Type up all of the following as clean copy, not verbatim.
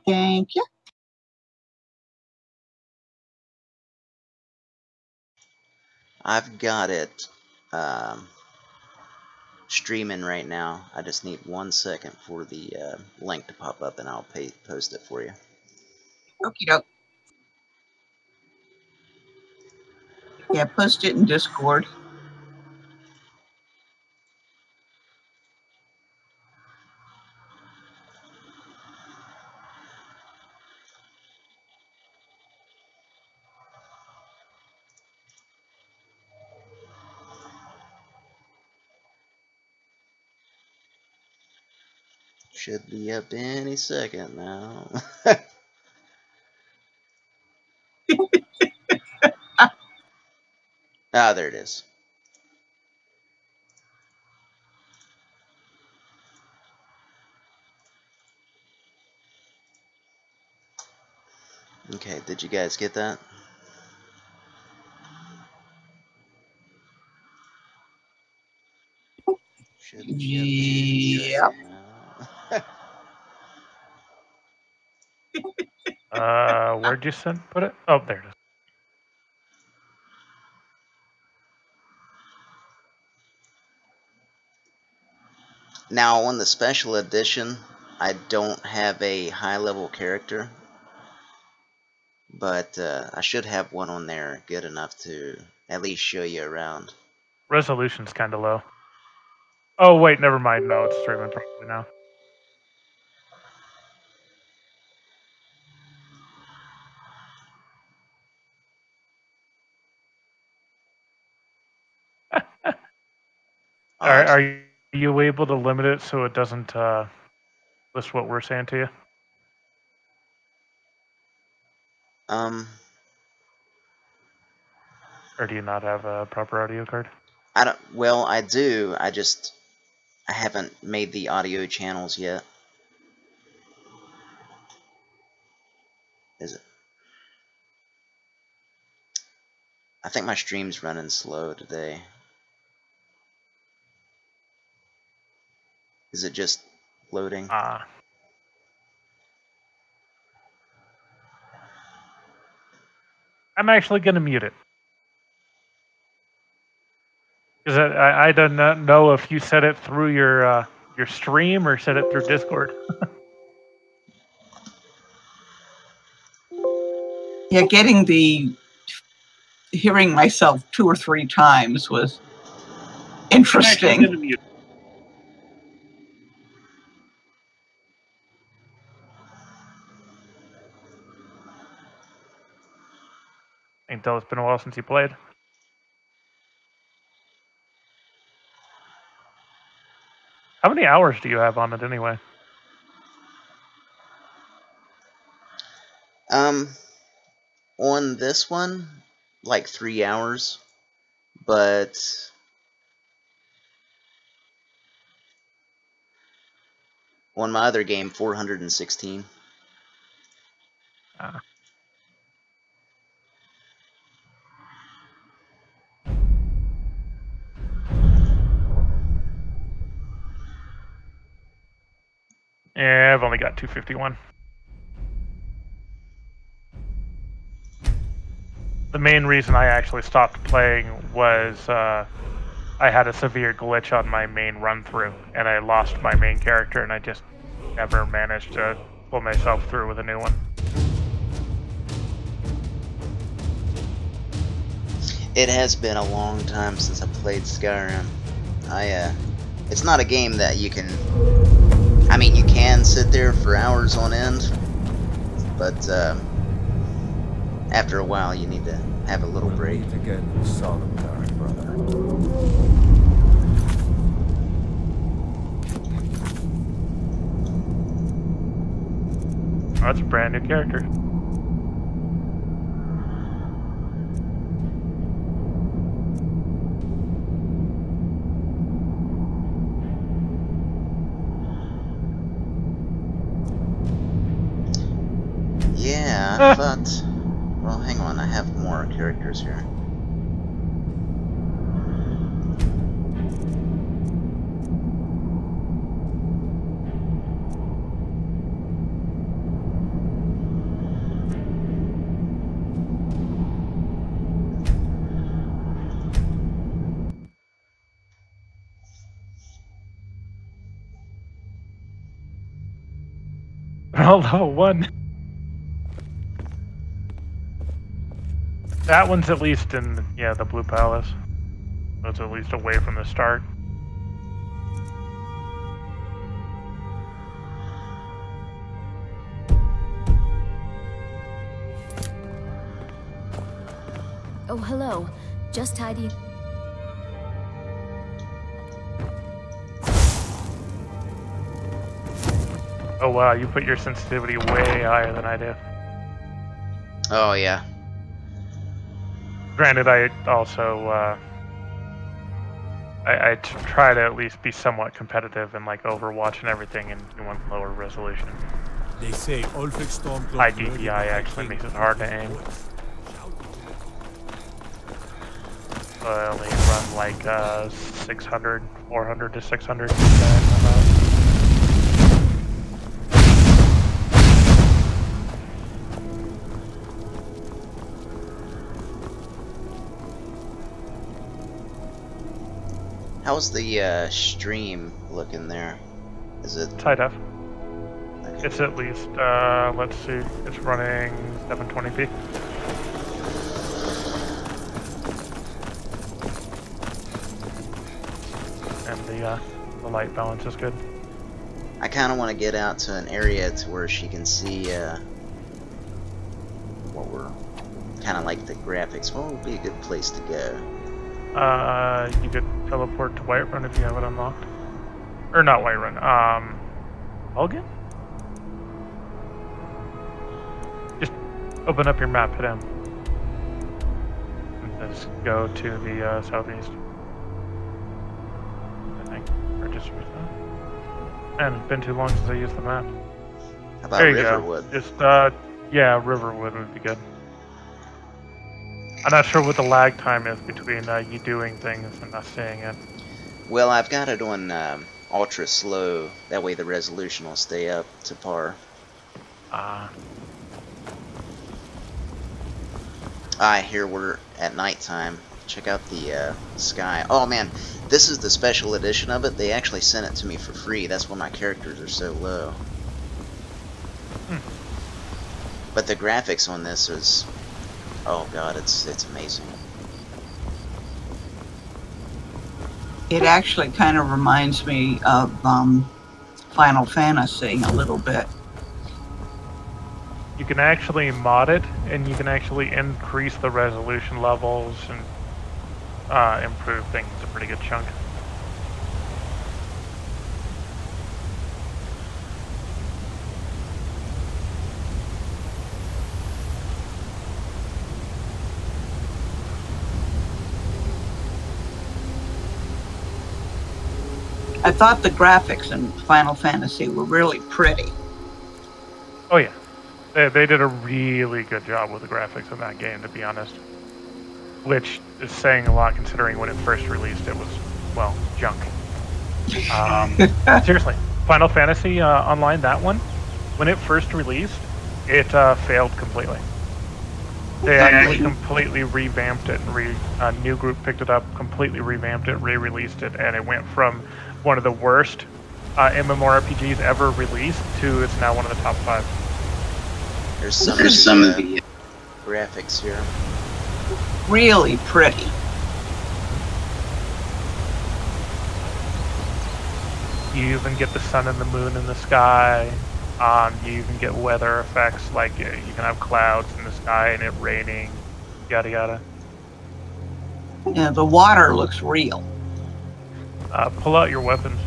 Thank you. I've got it streaming right now. I just need 1 second for the link to pop up, and I'll post it for you. Okie doke. Yeah, post it in Discord. Should be up any second now. Ah, there it is. Okay, did you guys get that? Should be up any second now. Where'd you put it? Oh, there it is. Now, on the special edition, I don't have a high-level character, but I should have one on there good enough to at least show you around. Resolution's kind of low. Oh, wait, never mind. No, it's streaming properly now. Are you able to limit it so it doesn't list what we're saying to you? Or do you not have a proper audio card? I don't. Well, I do. I haven't made the audio channels yet. Is it? I think my stream's running slow today. Is it just loading? I'm actually going to mute it. Because I don't know if you set it through your stream or set it through Discord. Yeah, hearing myself 2 or 3 times was interesting. I can tell it's been a while since you played. How many hours do you have on it anyway? On this one, like 3 hours, but on my other game, 416. Yeah, I've only got 251. The main reason I actually stopped playing was I had a severe glitch on my main run-through, and I lost my main character, and I just never managed to pull myself through with a new one. It has been a long time since I played Skyrim. It's not a game that you can... I mean, you can sit there for hours on end, but after a while you need to have a little break. Meet again in Solitude, brother. Oh, that's a brand new character. Yeah, I thought... Well, hang on, I have more characters here. They're all level 1. That one's at least in, yeah, the Blue Palace. So it's at least away from the start. Oh, hello. Just tidy. Oh wow, you put your sensitivity way higher than I do. Oh yeah. Granted, I also I try to at least be somewhat competitive in like Overwatch and everything, and you want lower resolution. They say High DPI actually makes it hard to aim. So I only run like 600, 400 to 600. How's the stream looking there? Is it It's high def. okay. It's at least, let's see, it's running 720p. And the light balance is good. I kind of want to get out to an area to where she can see what we're kind of like the graphics. What would be a good place to go? You could teleport to Whiterun if you have it unlocked. Or not Whiterun, Elgin? Just open up your map, hit M. And just go to the southeast. I think. Or just restart. Man, it's been too long since I used the map. How about There you Riverwood? go. Just, yeah, Riverwood would be good. I'm not sure what the lag time is between you doing things and us seeing it. Well, I've got it on ultra slow. That way the resolution will stay up to par. I hear we're at nighttime. Check out the sky. Oh man, this is the special edition of it. They actually sent it to me for free. That's why my characters are so low. But the graphics on this is, oh god, it's amazing. It actually kind of reminds me of Final Fantasy a little bit. You can actually mod it, and you can actually increase the resolution levels and improve things a pretty good chunk. I thought the graphics in Final Fantasy were really pretty. Oh yeah, they did a really good job with the graphics in that game, to be honest. Which is saying a lot considering when it first released it was, well, junk. Seriously, Final Fantasy Online, that one, when it first released, it failed completely. They actually completely revamped it, and a new group picked it up, completely revamped it, re-released it, and it went from one of the worst MMORPGs ever released to it's now one of the top 5. There's some of the graphics here. Really pretty. You even get the sun and the moon in the sky. You even get weather effects, like you can have clouds in the sky and it raining, yada yada. Yeah, the water looks real. Pull out your weapons.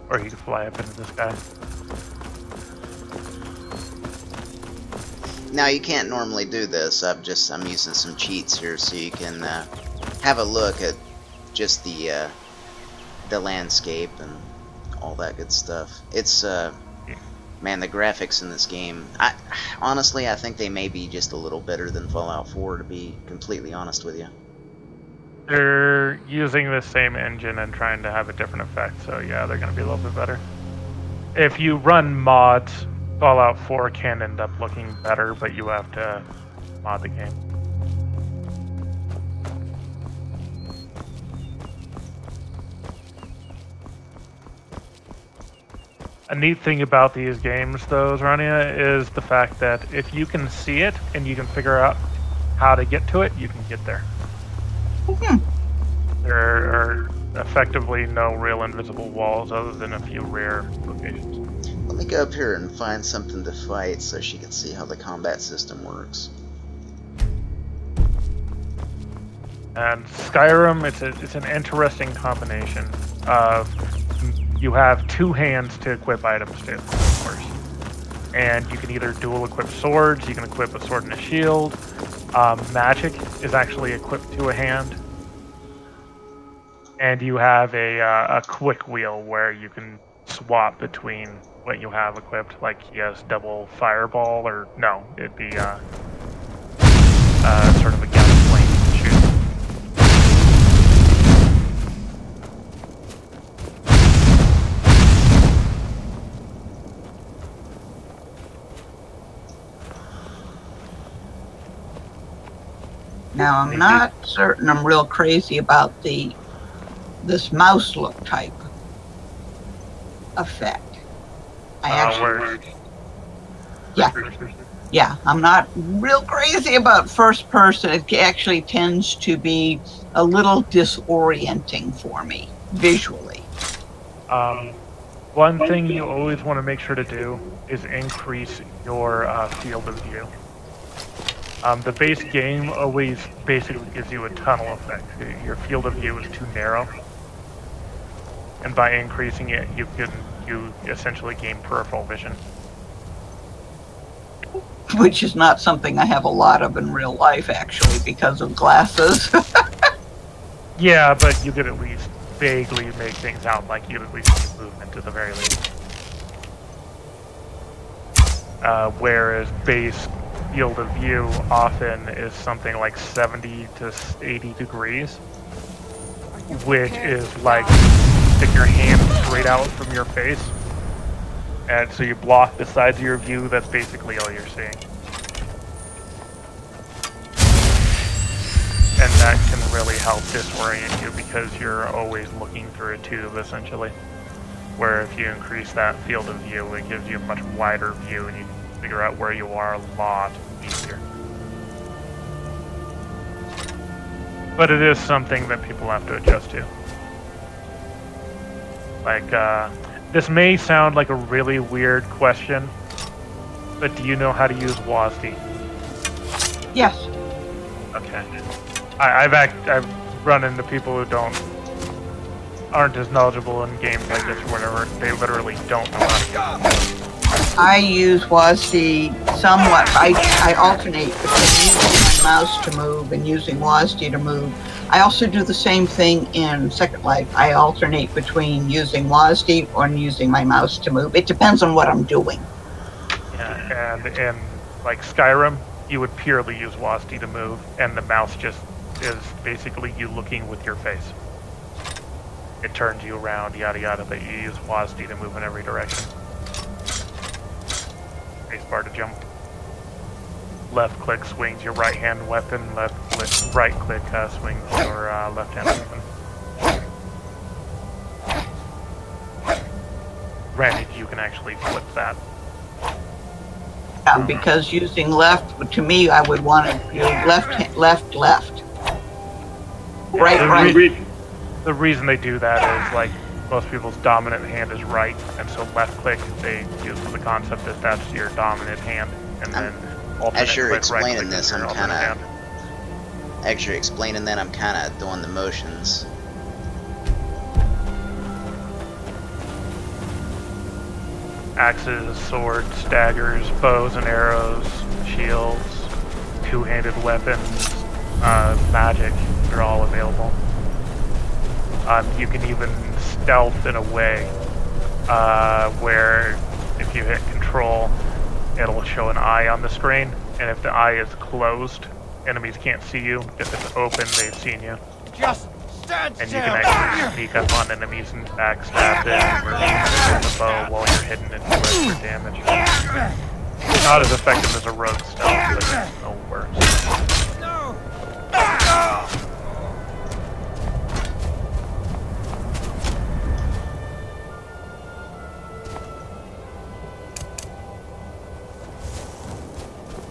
Or you can fly up into the sky. Now you can't normally do this. I'm using some cheats here so you can have a look at just the landscape and all that good stuff. It's man, the graphics in this game. Honestly, I think they may be just a little better than Fallout 4, to be completely honest with you. They're using the same engine and trying to have a different effect, so yeah, they're going to be a little bit better. If you run mods Fallout 4 can end up looking better, but you have to mod the game. A neat thing about these games, though, Rania, is the fact that if you can see it and you can figure out how to get to it, you can get there. There are effectively no real invisible walls other than a few rare locations. Let me go up here and find something to fight so she can see how the combat system works. And Skyrim, it's an interesting combination of you have two hands to equip items to, of course. And you can either dual equip swords, you can equip a sword and a shield. Magic is actually equipped to a hand. And you have a quick wheel where you can swap between what you have equipped. Like he has double fireball, or no, it'd be sort of a gun flame shoot. Now, I'm not certain I'm real crazy about this mouse look type effect. Yeah, I'm not real crazy about first person. It actually tends to be a little disorienting for me visually. One thing you always want to make sure to do is increase your field of view. The base game always basically gives you a tunnel effect. Your field of view is too narrow, and by increasing it, you essentially gain peripheral vision. Which is not something I have a lot of in real life, actually, because of glasses. Yeah, but you could at least vaguely make things out, like you could at least see movement at the very least. Whereas base field of view often is something like 70 to 80 degrees, which is like stick your hand straight out from your face, and so you block the sides of your view. That's basically all you're seeing, and that can really help disorient you because you're always looking through a tube essentially, where if you increase that field of view, it gives you a much wider view and you can figure out where you are a lot easier. But it is something that people have to adjust to. Like, this may sound like a really weird question, but do you know how to use WASD? Yes. Okay. I've run into people who aren't as knowledgeable in games like this or whatever. They literally don't know how to use it. I use WASD somewhat. I alternate between using my mouse to move and using WASD to move. I also do the same thing in Second Life. I alternate between using WASD or using my mouse to move. It depends on what I'm doing. Yeah, and in like Skyrim, you would purely use WASD to move, and the mouse just is basically you looking with your face. It turns you around, yada yada, but you use WASD to move in every direction. Spacebar to jump. Left click swings your right hand weapon, right click swings your left hand weapon. Granted, you can actually flip that. Yeah, because using left, to me, I would want to do left. Right. The reason they do that is, like, most people's dominant hand is right, and so left click, they use the concept that that's your dominant hand, and then alternate as you're click, explaining right click this, is your I'm alternate hand. as you're explaining that, I'm kind of doing the motions. Axes, swords, daggers, bows and arrows, shields, two-handed weapons, magic, they're all available. You can even stealth in a way where if you hit control, it'll show an eye on the screen, and if the eye is closed, enemies can't see you. If it's open, they've seen you. Just stand and you can actually sneak up on enemies and backstab them, or use the bow while you're hidden into it for damage. Not as effective as a rogue stealth, but no worse.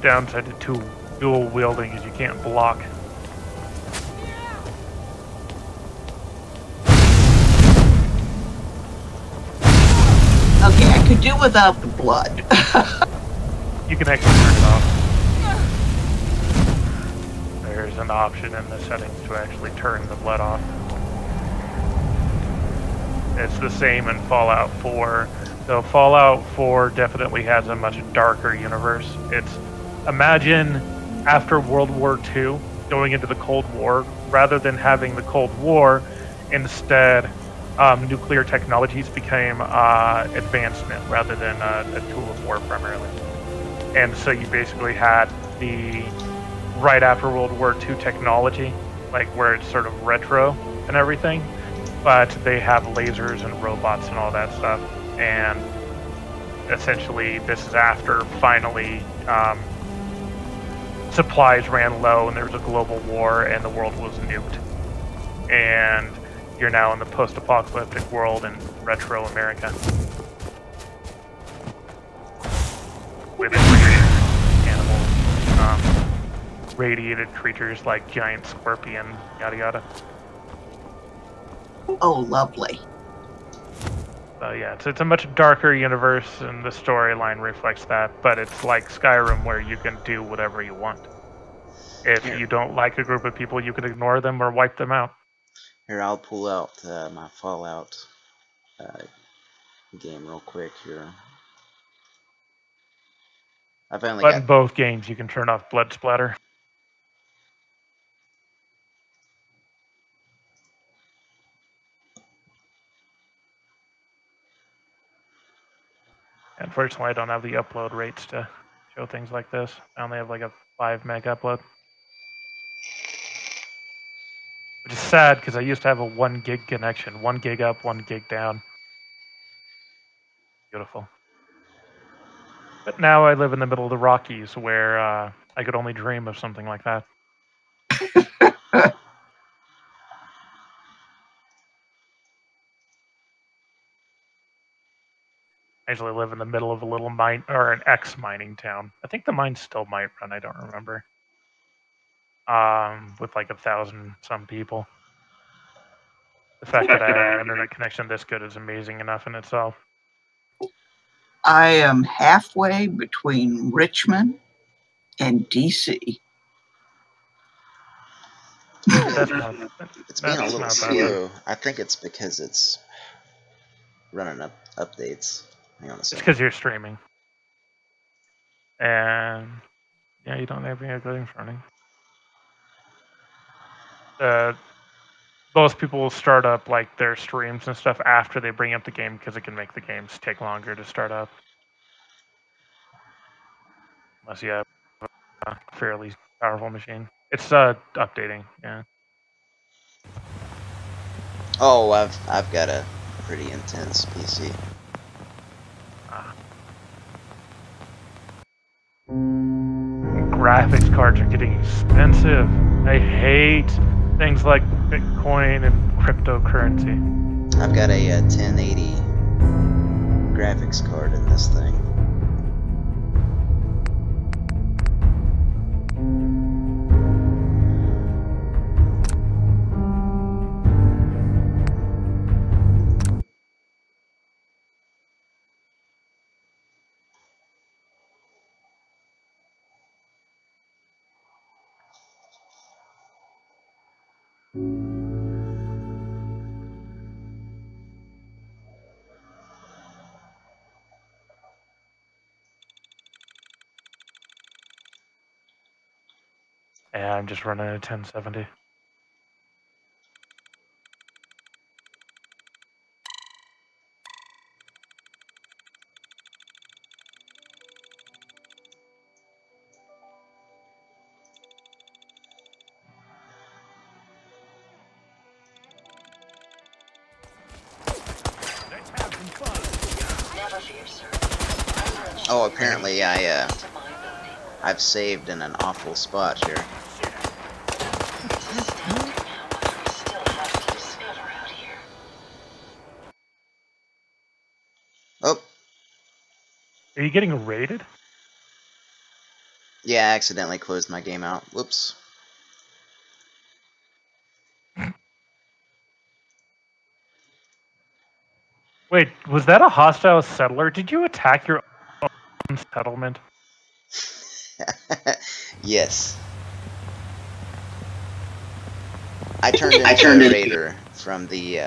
Downside to dual wielding is you can't block. Okay, I could do without the blood. You can actually turn it off. There's an option in the settings to actually turn the blood off. It's the same in Fallout 4. So Fallout 4 definitely has a much darker universe. Imagine after World War II, going into the Cold War, rather than having the Cold War, instead nuclear technologies became advancement rather than a tool of war primarily. And so you basically had the right after World War II technology, like where it's sort of retro and everything, but they have lasers and robots and all that stuff. And essentially this is after finally supplies ran low and there was a global war and the world was nuked. And you're now in the post-apocalyptic world in retro America. With animals, radiated creatures like giant scorpion, yada yada. Oh, lovely. So yeah, it's a much darker universe, and the storyline reflects that. But it's like Skyrim, where you can do whatever you want. If you don't like a group of people, you can ignore them or wipe them out. Here, I'll pull out my Fallout game real quick here. I've only But got... in both games, you can turn off blood splatter. Unfortunately, I don't have the upload rates to show things like this. I only have like a 5 meg upload. Which is sad, because I used to have a 1 gig connection. 1 gig up, 1 gig down. Beautiful. But now I live in the middle of the Rockies, where I could only dream of something like that. I usually live in the middle of a little mine, or an ex-mining town. I think the mine still might run, I don't remember. With like 1,000 some people. The fact that I have an internet connection this good is amazing enough in itself. I am halfway between Richmond and DC. It's been a little slow. I think it's because it's running up updates. Hang on a It's second. because you're streaming. And yeah, you don't have any good running. Most people will start up like their streams and stuff after they bring up the game because it can make the games take longer to start up. Unless you have a fairly powerful machine. It's updating, yeah. Oh, I've got a pretty intense PC. Graphics cards are getting expensive. I hate things like Bitcoin and cryptocurrency. I've got a 1080 graphics card in this thing. Yeah, I'm just running a 1070. Oh, apparently I've saved in an awful spot here. Oh. Are you getting raided? Yeah, I accidentally closed my game out. Whoops. Wait, was that a hostile settler? Did you attack your own settlement? Yes. I turned into a raider from the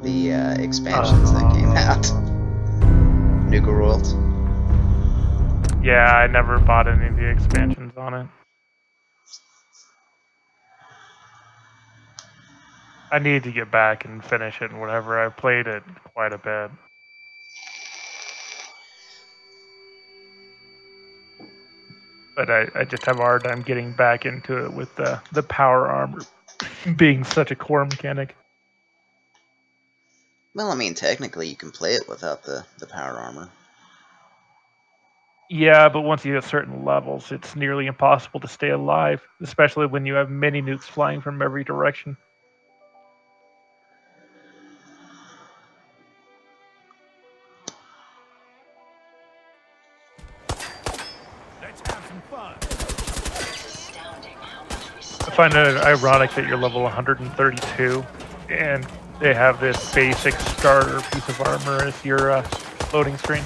expansions that came out. Nuka World. Yeah, I never bought any of the expansions on it. I need to get back and finish it and whatever. I played it quite a bit. But I just have a hard time getting back into it with the power armor being such a core mechanic. Well, I mean, technically you can play it without the power armor. Yeah, but once you hit certain levels, it's nearly impossible to stay alive, especially when you have many nukes flying from every direction. Let's have some fun. I find it ironic that you're level 132 and they have this basic starter piece of armor as your loading screen.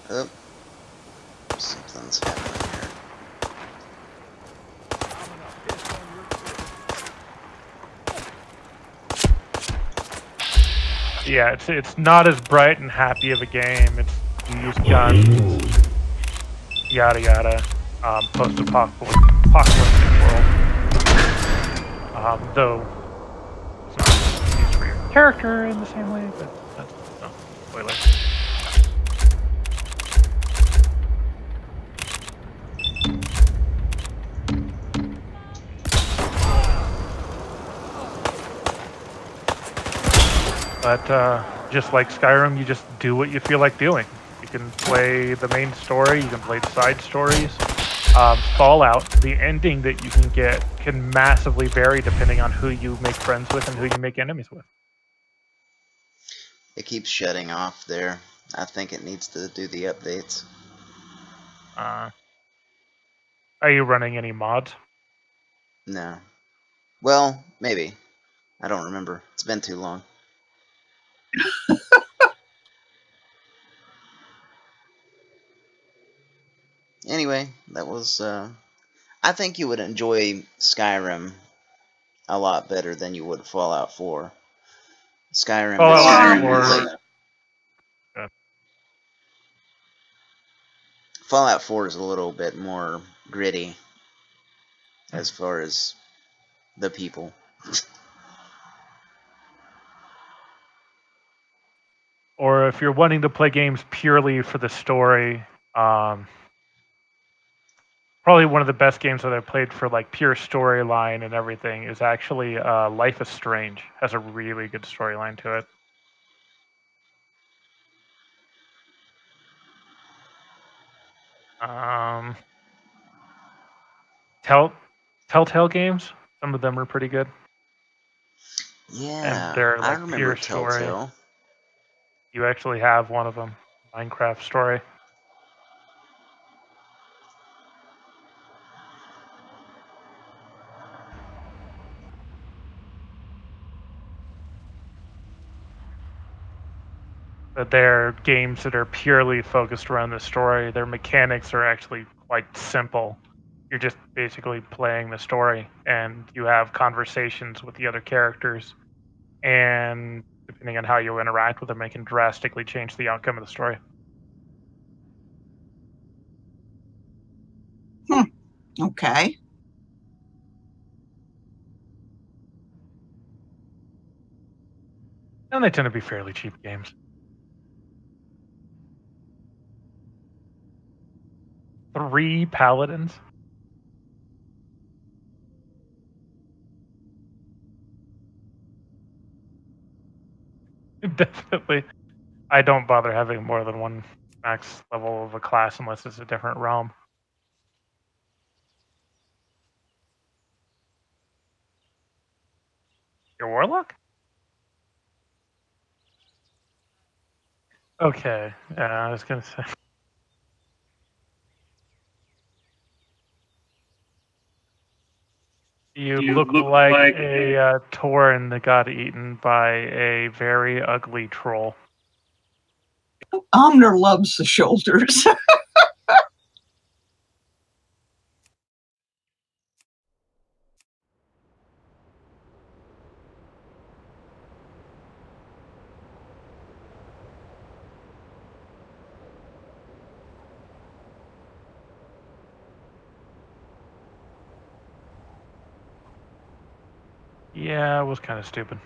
Oh. Something's happening here. Yeah, it's not as bright and happy of a game. It's you use guns, yada yada, post-apocalyptic world. Though it's not used for your character in the same way, but that's no spoiler. But just like Skyrim, you just do what you feel like doing. You can play the main story, you can play side stories. Fallout, the ending that you can get can massively vary depending on who you make friends with and who you make enemies with. It keeps shutting off there. I think it needs to do the updates. Are you running any mods? No. Well, maybe. I don't remember. It's been too long. Anyway, that was, I think you would enjoy Skyrim a lot better than you would Fallout 4. Skyrim Fallout 4 is a little bit more gritty as far as the people. Or if you're wanting to play games purely for the story, probably one of the best games that I've played for like pure storyline and everything is actually Life is Strange. Has a really good storyline to it. Telltale games, some of them are pretty good. Yeah, and they're I like remember pure Telltale. story. You actually have one of them, Minecraft story. But they're games that are purely focused around the story. Their mechanics are actually quite simple. You're just basically playing the story, and you have conversations with the other characters, and depending on how you interact with them, it can drastically change the outcome of the story. Okay. And they tend to be fairly cheap games. 3 paladins. Definitely. I don't bother having more than one max level of a class unless it's a different realm. Your warlock? Okay. Yeah, I was gonna say. You look like a Tauren that got eaten by a very ugly troll. Omner loves the shoulders. Yeah, it was kind of stupid.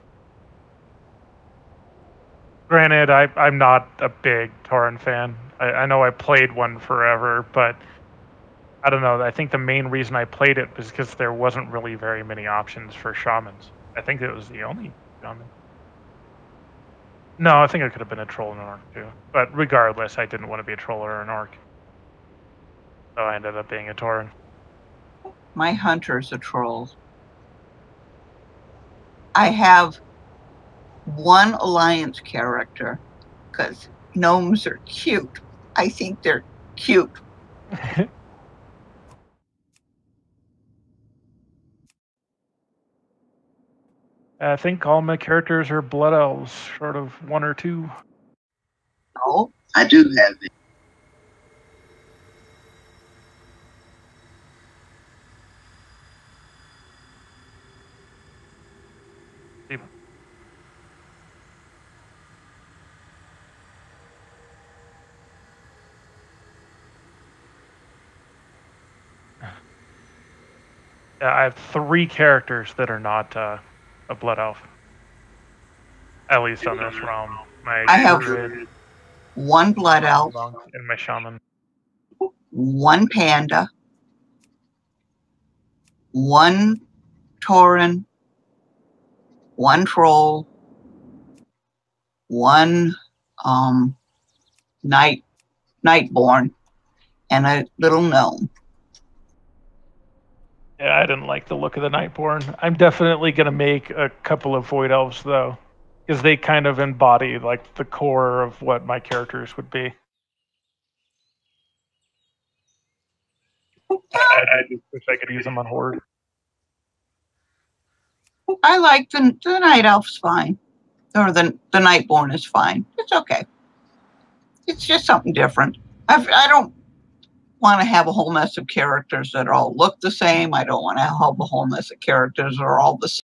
Granted, I'm not a big Tauren fan. I know I played one forever, but I don't know. I think the main reason I played it was because there wasn't really very many options for shamans. I think it was the only shaman. No, I think it could have been a troll and an orc too. But regardless, I didn't want to be a troll or an orc. So I ended up being a Tauren. My hunter's a troll. I have one alliance character because gnomes are cute. I think they're cute. I think all my characters are blood elves, short of one or two. No, I do have it. Yeah, I have 3 characters that are not a blood elf. At least on this realm. I have one blood elf, and my shaman. one panda, one Tauren, one troll, one nightborn, and a little gnome. Yeah, I didn't like the look of the Nightborn. I'm definitely going to make a couple of Void Elves, though, because they kind of embody, like, the core of what my characters would be. I just wish I could use them on Horde. I like the night elf's fine, or the nightborn is fine. It's okay. It's just something different. I don't want to have a whole mess of characters that all look the same. I don't want to have a whole mess of characters that are all the same.